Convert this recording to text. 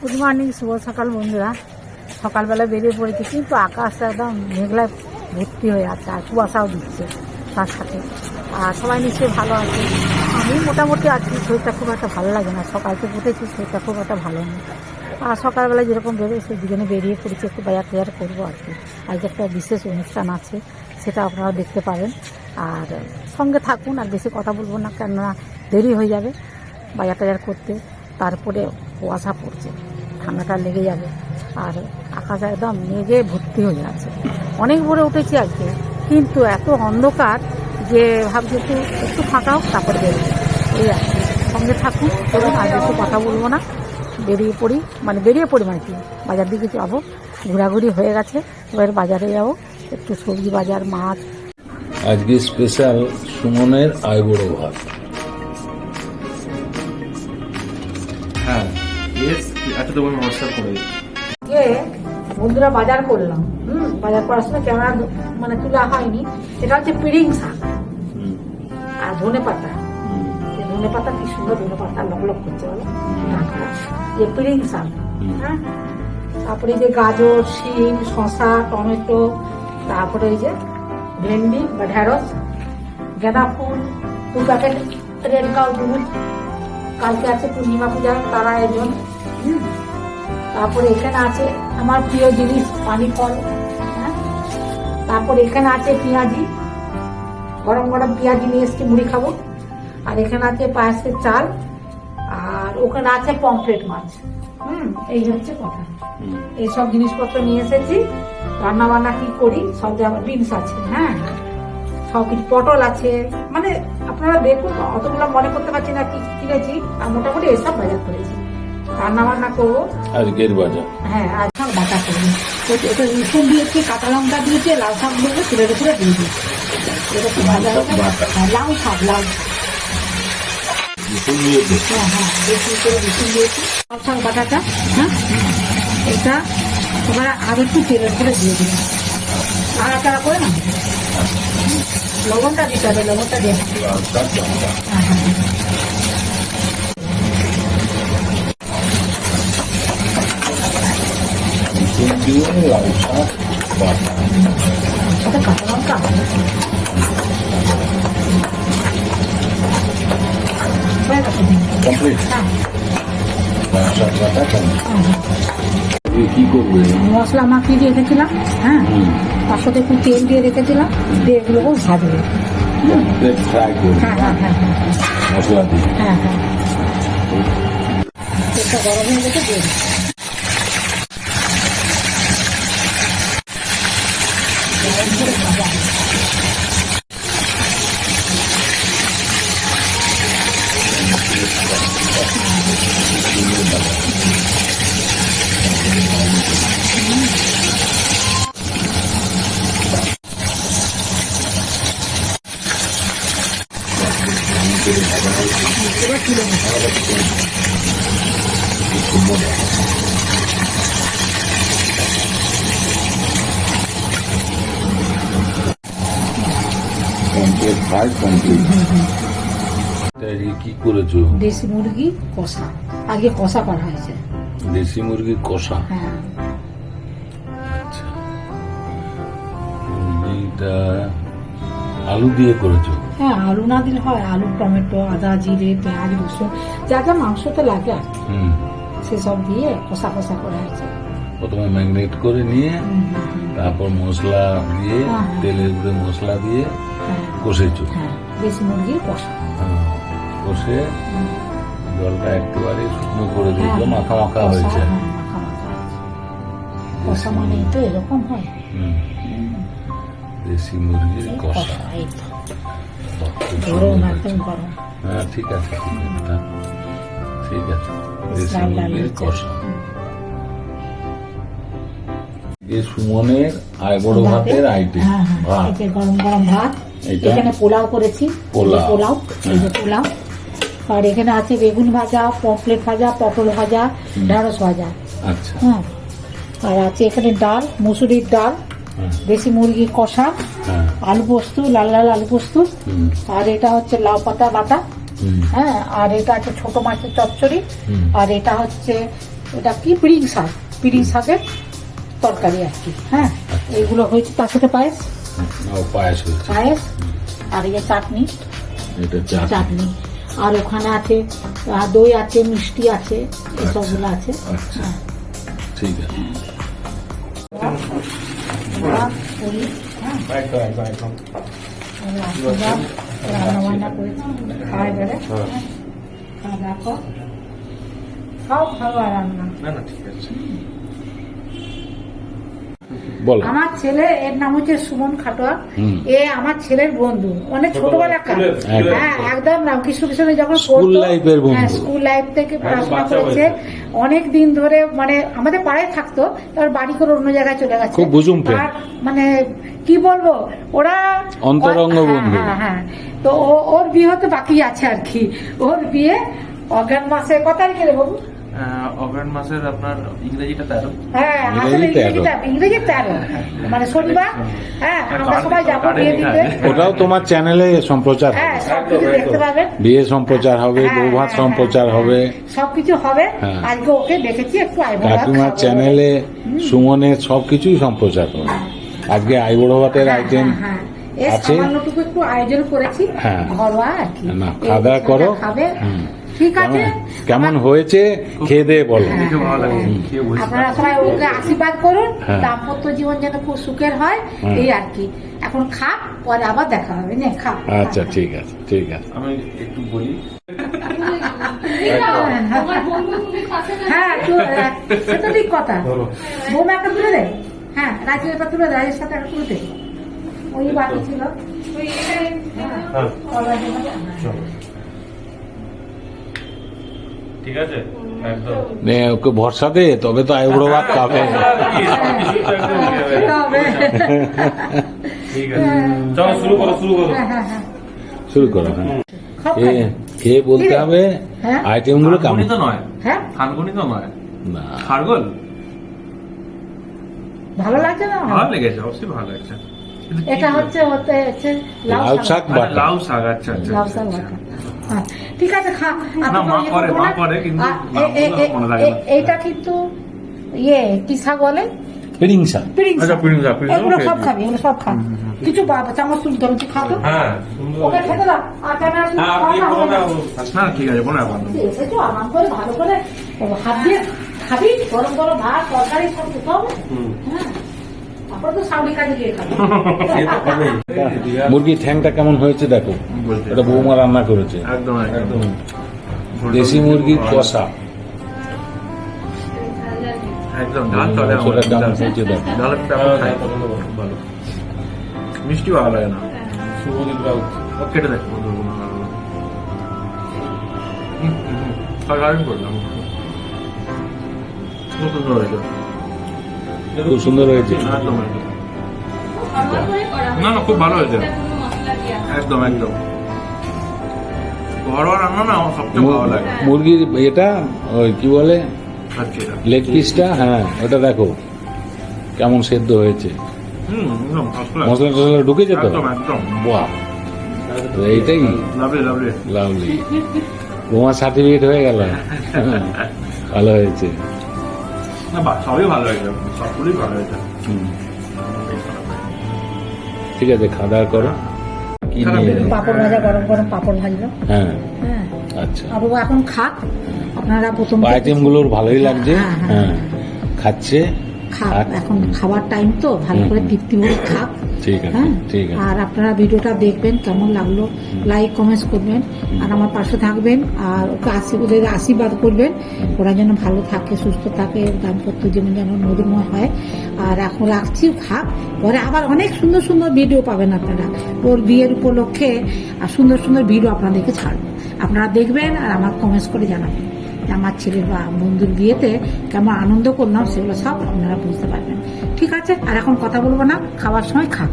Good morning, শুভ সকাল বন্ধুরা। সকালবেলা বেরিয়ে পড়েছি, কিন্তু আকাশটা একদম মেঘলায় ভর্তি হয়ে আছে আর কুয়াশাও দিচ্ছে তার সাথে। আর সবাই নিশ্চয়ই ভালো আছে, আমি মোটামুটি আছি। শরীরটা খুব একটা ভালো লাগে না, সকাল থেকে উঠেছি, শরীরটা খুব একটা ভালো নেই। আর সকালবেলা যেরকম বেরোয় সেই দিকে বেরিয়ে পড়েছি, একটু বাজার টাজার করবো আর কি। আজকে একটা বিশেষ অনুষ্ঠান আছে, সেটা আপনারা দেখতে পাবেন। আর সঙ্গে থাকুন, আর বেশি কথা বলবো না, কেননা দেরি হয়ে যাবে বাজার টাজার করতে। তারপরে কুয়াশা পড়ছে, ঠান্ডাটা লেগে যাবে, আর আকাশ একদম মেঘে ভর্তি হয়ে আছে। অনেক ভোরে উঠেছি আজকে, কিন্তু এত অন্ধকার যে ভাবছি একটু ফাঁকা হোক তারপরে বেরোবো, এই আর কি। সঙ্গে থাকুন, চলুন আর বেশি কথা বলবো না, বেরিয়ে পড়ি মানে কি বাজার দিকে যাবো। ঘোরাঘুরি হয়ে গেছে, এবার বাজারে যাবো, একটু সবজি বাজার, মাছ। আজকে স্পেশাল সুমনের আইবুড়ো ভাত। হ্যাঁ, আচ্ছা তোমার হোয়াটসঅ্যাপ করে বন্ধুরা বাজার করলাম। বাজার করার সময় ক্যামেরা মানে তোলা হয়নি। এটা হচ্ছে পিড়িং শাক আর ধনে পাতা। ধনে পাতা কি সুন্দর, ধনে পাতা লক করছে বলো, যে পিড়িং শাক। হ্যাঁ, তারপরে এই যে গাজর, শিম, শসা, টমেটো, তারপরে এই যে ভেন্ডি বা ঢেঁড়স, গাঁদা ফুল, 2 প্যাকেট রেড কাউ দুধ। কালকে আছে পূর্ণিমা পূজা, তারা একজন। তারপরে এখানে আছে আমার প্রিয় জিনিস পানি ফল। হ্যাঁ, তারপরে এখানে আছে পেঁয়াজি, গরম গরম পেঁয়াজি নিয়ে এসছি, মুড়ি খাবো। আর এখানে আছে পায়েসের চাল, আর ওখানে আছে পমফ্রেট মাছ। এই হচ্ছে কথা। এইসব জিনিসপত্র নিয়ে এসেছি। রান্না বান্না কি করি, সব জায়গায় বিনস আছে। হ্যাঁ, সব কিছু, পটল আছে, মানে আপনারা দেখুন, অতগুলো মনে করতে পারছি না কি কিনেছি, আর মোটামুটি এসব বাজার করেছি। রান্না বান্না করবো আজকের বাজার। হ্যাঁ, আজ শাক বাটা করবো। এটা রসুন দিয়েছি, কাঁচা লঙ্কা দিয়েছি, লাল শাক দিয়েছি, তুলে তুলে দিয়ে দিয়েছি। এটা কি ভাজা হবে? লাউ শাক, লাউ শাক। হ্যাঁ, বেশি করে রসুন দিয়েছি, লাউ শাক বাটাটা। হ্যাঁ, এটা এবার আর একটু তেলের করে দিয়ে দিলাম, নাড়াচাড়া করে না। লবণটা দিতে হবে, লবণটা দিয়ে লাউ শাক বাটা, এটা কাঁচা লঙ্কা। কমপ্লিট। লাউ শাক বাটা কমপ্লিট। কি করবে? মশলা মাখিয়ে দিয়ে রেখেছিলাম। হ্যাঁ, তার সাথে একটু তেল দিয়ে রেখেছিলাম, দিয়ে এগুলোকেও ভাজবে। ফ্রাই করবে? হ্যাঁ হ্যাঁ হ্যাঁ হ্যাঁ, মশলা দিয়ে? হ্যাঁ হ্যাঁ। তেলটা গরম হয়ে গেছে, দিয়ে দিই। গরম করে ভাজা। এবার তুলে কমপ্লিট ফ্রাই কমপ্লিট। কি করেছো? দেশি মুরগি কষা, আগে কষা করা হয়েছে। দেশি মুরগির কষা? হ্যাঁ, আচ্ছা, মুরগিটা আলু দিয়ে করেছো? হ্যাঁ, আলু না দিলে হয়, আলু, টমেটো, আদা, জিরে, পেঁয়াজ, রসুন, যা যা মাংসতে লাগে আর কি, সেসব দিয়ে কষা কষা করা হয়েছে। প্রথমে ম্যারিনেট করে নিয়ে তারপর মশলা দিয়ে, হ্যাঁ। তেলের উপরে মশলা দিয়ে কষেছো? হ্যাঁ, দেশি মুরগির কষা। কষে জলটা একেবারে শুকনো করে দিয়েছিল, হ্যাঁ, মাখা মাখা কষা, হয়েছে। হ্যাঁ, মাখা মাখা হয়েছে। কষা মানে তো এরকম হয়। দেশি মুরগির কষা। এই তো বাহ, খুব গরম, সুন্দর একদম হয়েছে। গরম। হ্যাঁ, ঠিক আছে, ঠিক আছে। দেশি লাল লাল মুরগির হয়েছে। কষা। যে সুমনের আইবুড়ো ভাতের আইটেম। হ্যাঁ, হ্যাঁ, ভাত, এই যে গরম গরম ভাত। এইটা? এখানে পোলাও করেছি, পোলাও। পোলাও, এই যে পোলাও। আর এখানে আছে বেগুন ভাজা, পমফ্রেট ভাজা, পটল ভাজা, ঢেঁড়স ভাজা। আচ্ছা। হ্যাঁ, আর আছে এখানে ডাল, মুসুরির ডাল, দেশি মুরগির কষা, আলু পোস্ত, লাল লাল আলু পোস্ত, আর এটা হচ্ছে লাউ পাতা বাটা। হ্যাঁ, আর এটা হচ্ছে ছোট মাছের চচ্চড়ি, আর এটা হচ্ছে ওটা কি পিড়িং শাকের তরকারি আর কি। হ্যাঁ, এইগুলো হয়েছে, তার সাথে পায়েস পায়েস হয়েছে, আর এই যে চাটনি, এটা চাটনি, আর ওখানে আছে দই আছে, মিষ্টি আছে, এসবগুলো আছে। আচ্ছা, হ্যাঁ। ঠিক আছে। পুরি, হ্যাঁ, একদম একদম একদম রান্না বান্না করেছি, খাওয়া যাবে। খাওয়া দাওয়া কর, সব খাবার রান্না। না না ঠিক আছে। বলো। আমার ছেলে, এর নাম হচ্ছে সুমন খাটোয়া। এ আমার ছেলের বন্ধু, অনেক ছোটবেলাকার। হ্যাঁ, একদম নাম কৃষ্ণ যখন স্কুল লাইফের বন্ধু, স্কুল লাইফ থেকে পড়াশোনা করেছে অনেক দিন ধরে, মানে আমাদের পাড়ায় থাকতো, তার বাড়ি করে অন্য জায়গায় চলে গেছে। খুব বুঝুম প্রেম। আর মানে কি বলবো, ওরা অন্তরঙ্গ বন্ধু। হ্যাঁ হ্যাঁ, তো ওর বিয়ে হতে বাকি আছে আর কি। ওর বিয়ে অগ্রহণ মাসে কত তারিখে রে বাবু? অগ্রহণ মাসের আপনার ইংরেজিটা 13। হ্যাঁ, আসলে ইংরেজি 13, মানে শনিবার। হ্যাঁ, আমরা সবাই যাবো বিয়ে দিতে। ওটাও তোমার চ্যানেলে সম্প্রচার হবে। হ্যাঁ, সবকিছু দেখতে পাবেন। বিয়ে সম্প্রচার হবে, বৌভাত সম্প্রচার হবে, সবকিছু হবে। হ্যাঁ। আজকে ওকে দেখেছি একটু কাকিমার চ্যানেলে সুমনের সবকিছুই সম্প্রচার হবে। আজকে আইবুড়ো ভাতের আইটেম আছে, সামান্যটুকু একটু আয়োজন করেছি, হ্যাঁ। ঘরোয়া আর কি। না, খাওয়া দাওয়া করো। খাবে, ঠিক আছে। কেমন হয়েছে খেয়ে দিয়ে বলো। দেখে ভালো লাগে, খেয়ে বুঝতে আপনারা সবাই ওকে আশীর্বাদ করুন, হ্যাঁ। দাম্পত্য জীবন যেন খুব সুখের হয়, এই আর কি। এখন খা, পরে আবার দেখা হবে। নে খা। আচ্ছা, ঠিক আছে, ঠিক আছে। আমি একটু বলি। হ্যাঁ, সেটা ঠিক কথা। বৌমা একটা তুলে দে। হ্যাঁ, রাজের একটা তুলে দে, রাজের সাথে একটা তুলে দে। ওই বাকি ছিল। হ্যাঁ, চলো। ঠিক আছে, একদম। নে, ওকে ভরসা দে, তবে তো আইবুড়ো ভাত খাবে। খেতে হবে। ঠিক আছে, চলো শুরু করো। হ্যাঁ হ্যাঁ হ্যাঁ, শুরু করো। হ্যাঁ, খাও, খেয়ে বলতে হবে হ্যাঁ। আইটেম গুলো কেমন। থানকুনি তো নয়, হ্যাঁ, থানকুনি তো নয়, না, খারগোল। ভালো লাগছে না? ভালো লেগেছে, অবশ্যই ভালো লাগছে। কিন্তু কি এটা হচ্ছে লাউ শাক মানে বাটা। লাউ শাক, আচ্ছা আচ্ছা লাউ আচ্ছা, শাক আচ্ছা। বাটা। হ্যাঁ, ঠিক আছে, খা। না, মা করে, কিন্তু নামগুলো মনে থাকে না। এইটা কিন্তু কি শাক বলে? পিড়িং শাক। পিড়িং আচ্ছা, শাক। পিড়িং শাক, পিড়িং শাক এগুলো সব খেয়েছি। খাবি, এগুলো সব খা। কিছু চামচ তুলতে হবে, তুই খাতো। হ্যাঁ, সুন্দর। ওকে খেতে দাও। আর ক্যামেরা শুনে হ্যাঁ, আপনি খাওয়া বলো না, হবে না। না, ঠিক আছে, কোনো ব্যাপার না। এসেছো আরাম করে ভালো করে হাত দিয়ে খাবি, গরম গরম ভাত তরকারি সব খেতে হবে। হ্যাঁ, তারপর তো সাউরি কাজে গিয়ে খাবি। মুরগির ঠ্যাংটা কেমন হয়েছে দেখো, বলতে। এটা বৌমা রান্না করেছে। একদম একদম। দেশি মুরগির কষা, একদম ঝাল চলে আমার। সেটা কেমন হয়েছে দেখো। ঝালের ব্যাপার খাই। ভালো। মিষ্টি ভালো লাগে না। ও কেটে দেখো। গার্ডেন করলাম। খুব সুন্দর হয়েছে। খুব সুন্দর হয়েছে। একদম একদম। না না, খুব ভালো হয়েছে। একদম একদম। ঘরোয়া রান্না না আমার সবচেয়ে ভালো লাগে। মুরগির এটা ওই কি বলে আচ্ছা, এটা। লেগ পিসটা, হ্যাঁ ওটা দেখো কেমন সেদ্ধ হয়েছে। একদম first class। মশলা টসলা ঢুকেছে তো। একদম একদম। বাহ, এইটাই লাভলি লাভলি। লাভলি। বৌমা সার্টিফিকেট হয়ে গেল। ভালো হয়েছে। না বা সবই ভালো হয়েছে, সবগুলোই ভালো হয়েছে। হুম। ঠিক আছে, খাওয়া দাওয়া করো। কি খারাপ নিয়ে হয়নি। পাপড় ভাজা, গরম গরম পাপড় ভাজলো। হ্যাঁ, হ্যাঁ, আচ্ছা। বাবু এখন খাক। আপনারা প্রথম আইটেম গুলোর ভালোই লাগছে। হ্যাঁ, খাচ্ছে। খাক, এখন খাবার টাইম তো, ভালো করে তৃপ্তি ভরে খাক। ঠিক আছে, হ্যাঁ, ঠিক আছে। আর আপনারা ভিডিওটা দেখবেন, কেমন লাগলো লাইক কমেন্টস করবেন, আর আমার পাশে থাকবেন, আর ওকে আশীর্বাদ করবেন। ওরা যেন ভালো থাকে, সুস্থ থাকে, দাম্পত্য জীবন যেন মধুময় হয়। আর এখন রাখছি, খাক, পরে আবার অনেক সুন্দর সুন্দর ভিডিও পাবেন আপনারা ওর বিয়ের উপলক্ষে। আর সুন্দর সুন্দর ভিডিও আপনাদেরকে ছাড়বো, আপনারা দেখবেন আর আমার কমেন্টস করে জানাবেন যে আমার ছেলের বা বন্ধুর বিয়েতে কেমন আনন্দ করলাম, সেগুলো সব আপনারা বুঝতে পারবেন। ঠিক আছে, আর এখন কথা বলবো না, খাওয়ার সময় খাক।